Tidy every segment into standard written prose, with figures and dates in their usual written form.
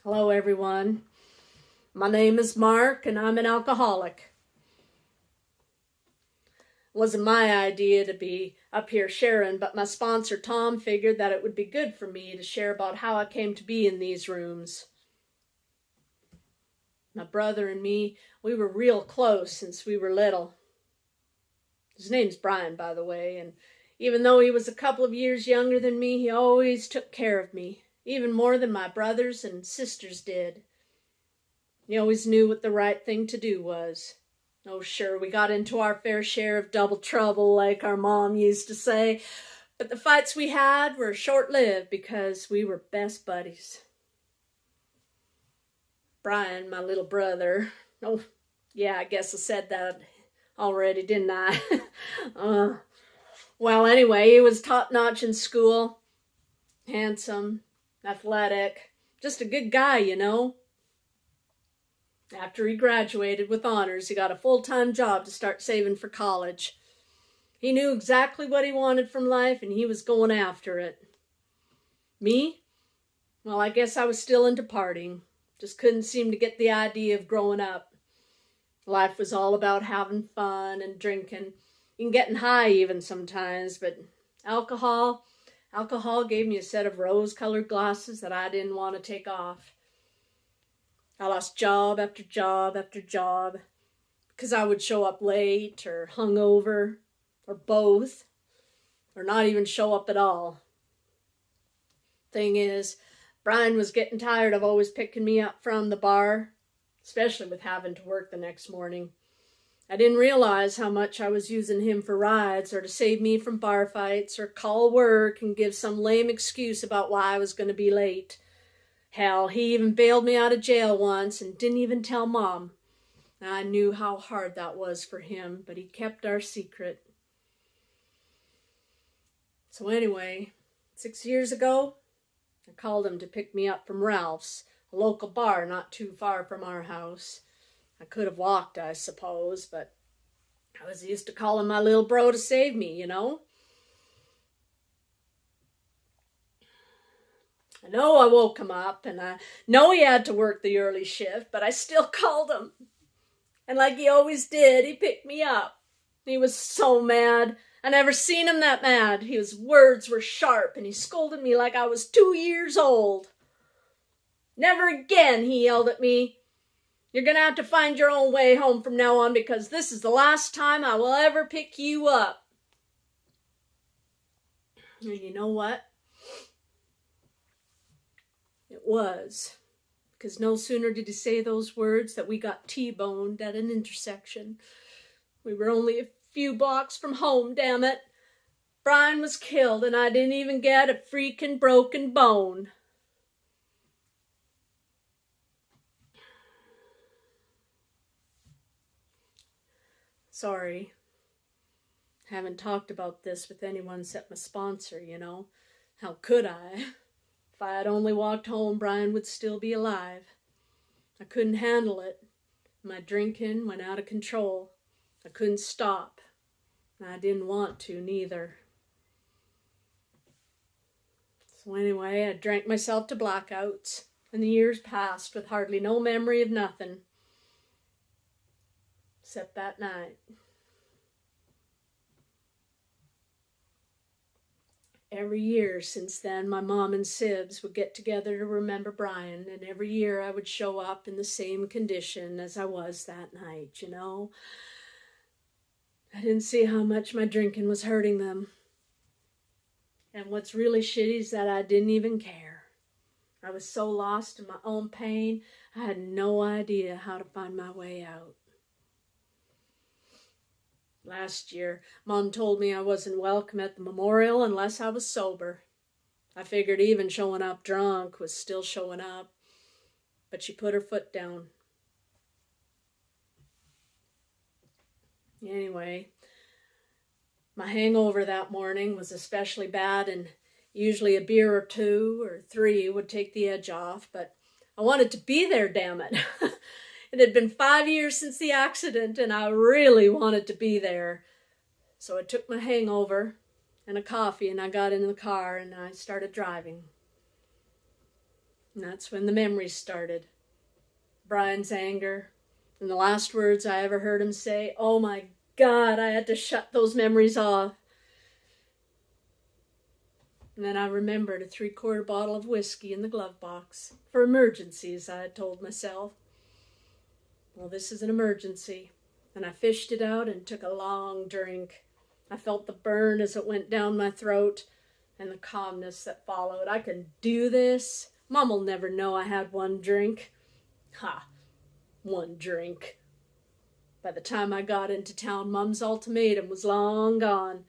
Hello, everyone. My name is Mark, and I'm an alcoholic. It wasn't my idea to be up here sharing, but my sponsor, Tom, figured that it would be good for me to share about how I came to be in these rooms. My brother and me, we were real close since we were little. His name's Brian, by the way, and even though he was a couple of years younger than me, he always took care of me, even more than my brothers and sisters did. He always knew what the right thing to do was. Oh, sure, we got into our fair share of double trouble, like our mom used to say, but the fights we had were short-lived because we were best buddies. Brian, my little brother, oh, yeah, I guess I said that already, didn't I? Well, anyway, he was top-notch in school, handsome, athletic, just a good guy, you know. After he graduated with honors, he got a full-time job to start saving for college. He knew exactly what he wanted from life, and he was going after it. Me? Well, I guess I was still into partying. Just couldn't seem to get the idea of growing up. Life was all about having fun and drinking, and getting high even sometimes, but alcohol gave me a set of rose-colored glasses that I didn't want to take off. I lost job after job after job because I would show up late or hungover or both or not even show up at all. Thing is, Brian was getting tired of always picking me up from the bar, especially with having to work the next morning. I didn't realize how much I was using him for rides or to save me from bar fights or call work and give some lame excuse about why I was going to be late. Hell, he even bailed me out of jail once and didn't even tell Mom. I knew how hard that was for him, but he kept our secret. So anyway, 6 years ago, I called him to pick me up from Ralph's, a local bar not too far from our house. I could have walked, I suppose, but I was used to calling my little bro to save me, you know. I know I woke him up, and I know he had to work the early shift, but I still called him. And like he always did, he picked me up. He was so mad. I never seen him that mad. His words were sharp, and he scolded me like I was 2 years old. Never again, he yelled at me. You're going to have to find your own way home from now on because this is the last time I will ever pick you up. And you know what? It was, because no sooner did he say those words that we got T-boned at an intersection. We were only a few blocks from home, damn it. Brian was killed, and I didn't even get a freaking broken bone. Sorry. Haven't talked about this with anyone except my sponsor, you know. How could I? If I had only walked home, Brian would still be alive. I couldn't handle it. My drinking went out of control. I couldn't stop. And I didn't want to, neither. So anyway, I drank myself to blackouts, and the years passed with hardly no memory of nothing. Except that night. Every year since then, my mom and Sibs would get together to remember Brian, and every year I would show up in the same condition as I was that night, you know. I didn't see how much my drinking was hurting them. And what's really shitty is that I didn't even care. I was so lost in my own pain, I had no idea how to find my way out. Last year, Mom told me I wasn't welcome at the memorial unless I was sober. I figured even showing up drunk was still showing up, but she put her foot down. Anyway, my hangover that morning was especially bad, and usually a beer or 2 or 3 would take the edge off, but I wanted to be there, damn it. It had been 5 years since the accident, and I really wanted to be there. So I took my hangover and a coffee, and I got in the car, and I started driving. And that's when the memories started. Brian's anger, and the last words I ever heard him say, "Oh my God, I had to shut those memories off." And then I remembered a 3/4 bottle of whiskey in the glove box. For emergencies, I had told myself. Well, this is an emergency. And I fished it out and took a long drink. I felt the burn as it went down my throat and the calmness that followed. I can do this. Mom'll never know I had one drink. Ha! One drink. By the time I got into town, Mom's ultimatum was long gone.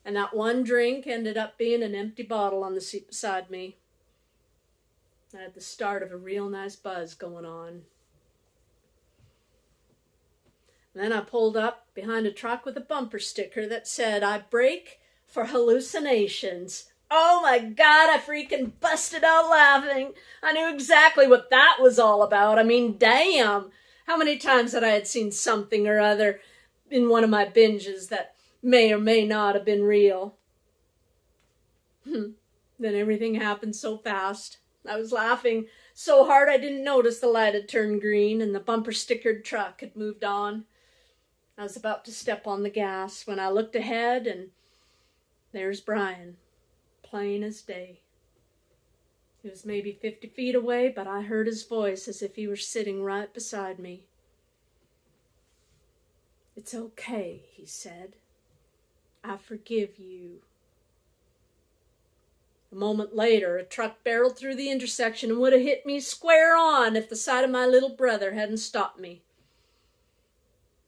And that one drink ended up being an empty bottle on the seat beside me. I had the start of a real nice buzz going on. And then I pulled up behind a truck with a bumper sticker that said, "I brake for hallucinations." Oh my God, I freaking busted out laughing. I knew exactly what that was all about. I mean, damn. How many times had I had seen something or other in one of my binges that may or may not have been real. Then everything happened so fast. I was laughing so hard I didn't notice the light had turned green and the bumper stickered truck had moved on. I was about to step on the gas when I looked ahead, and there's Brian, plain as day. He was maybe 50 feet away, but I heard his voice as if he were sitting right beside me. "It's okay," he said. "I forgive you." A moment later, a truck barreled through the intersection and would have hit me square on if the sight of my little brother hadn't stopped me.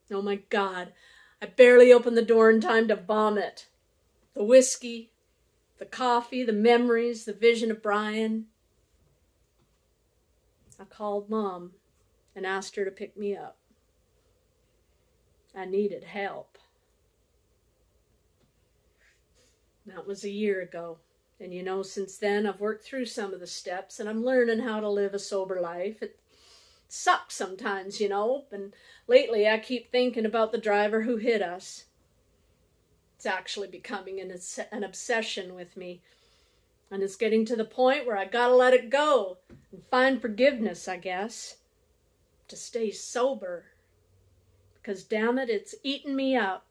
Oh my God, I barely opened the door in time to vomit. The whiskey, the coffee, the memories, the vision of Brian. I called Mom and asked her to pick me up. I needed help. That was a year ago. And you know, since then, I've worked through some of the steps and I'm learning how to live a sober life. It sucks sometimes, you know, and lately I keep thinking about the driver who hit us. It's actually becoming an obsession with me. And it's getting to the point where I gotta let it go and find forgiveness, I guess, to stay sober. Because damn it, it's eating me up.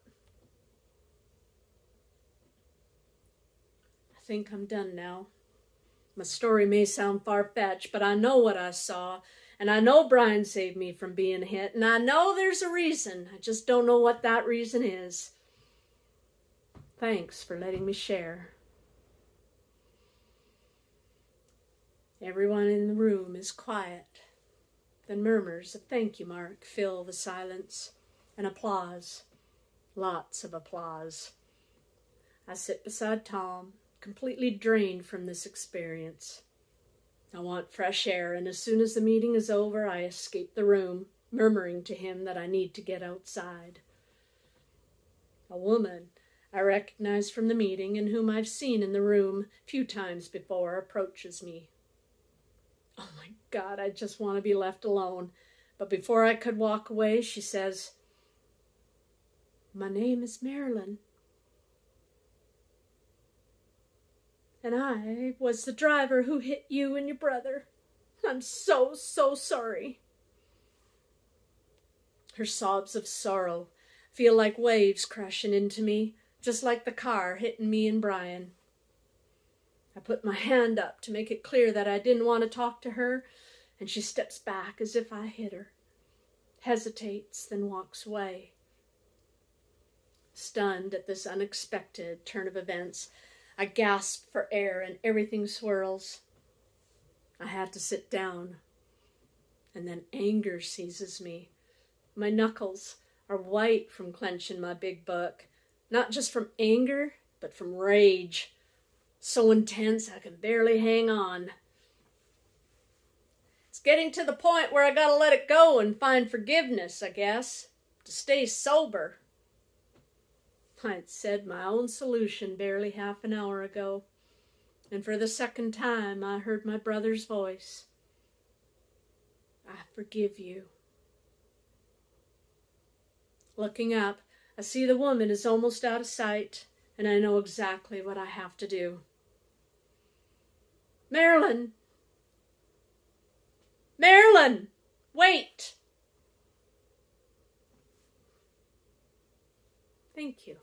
I think I'm done now. My story may sound far-fetched, but I know what I saw, and I know Brian saved me from being hit, and I know there's a reason. I just don't know what that reason is. Thanks for letting me share. Everyone in the room is quiet. Then murmurs of "thank you, Mark" fill the silence, and applause. Lots of applause. I sit beside Tom, completely drained from this experience. I want fresh air, and as soon as the meeting is over, I escape the room, murmuring to him that I need to get outside. A woman I recognize from the meeting and whom I've seen in the room a few times before approaches me. Oh my God, I just want to be left alone. But before I could walk away, she says, "My name is Marilyn. And I was the driver who hit you and your brother. I'm so sorry." Her sobs of sorrow feel like waves crashing into me, just like the car hitting me and Brian. I put my hand up to make it clear that I didn't want to talk to her, and she steps back as if I hit her, hesitates, then walks away. Stunned at this unexpected turn of events, I gasp for air and everything swirls. I had to sit down, and then anger seizes me. My knuckles are white from clenching my big book, not just from anger, but from rage. So intense I can barely hang on. It's getting to the point where I gotta let it go and find forgiveness, I guess, to stay sober. I'd said my own solution barely half an hour ago, and for the second time I heard my brother's voice. "I forgive you." Looking up, I see the woman is almost out of sight, and I know exactly what I have to do. "Marilyn!" on! Wait! Thank you.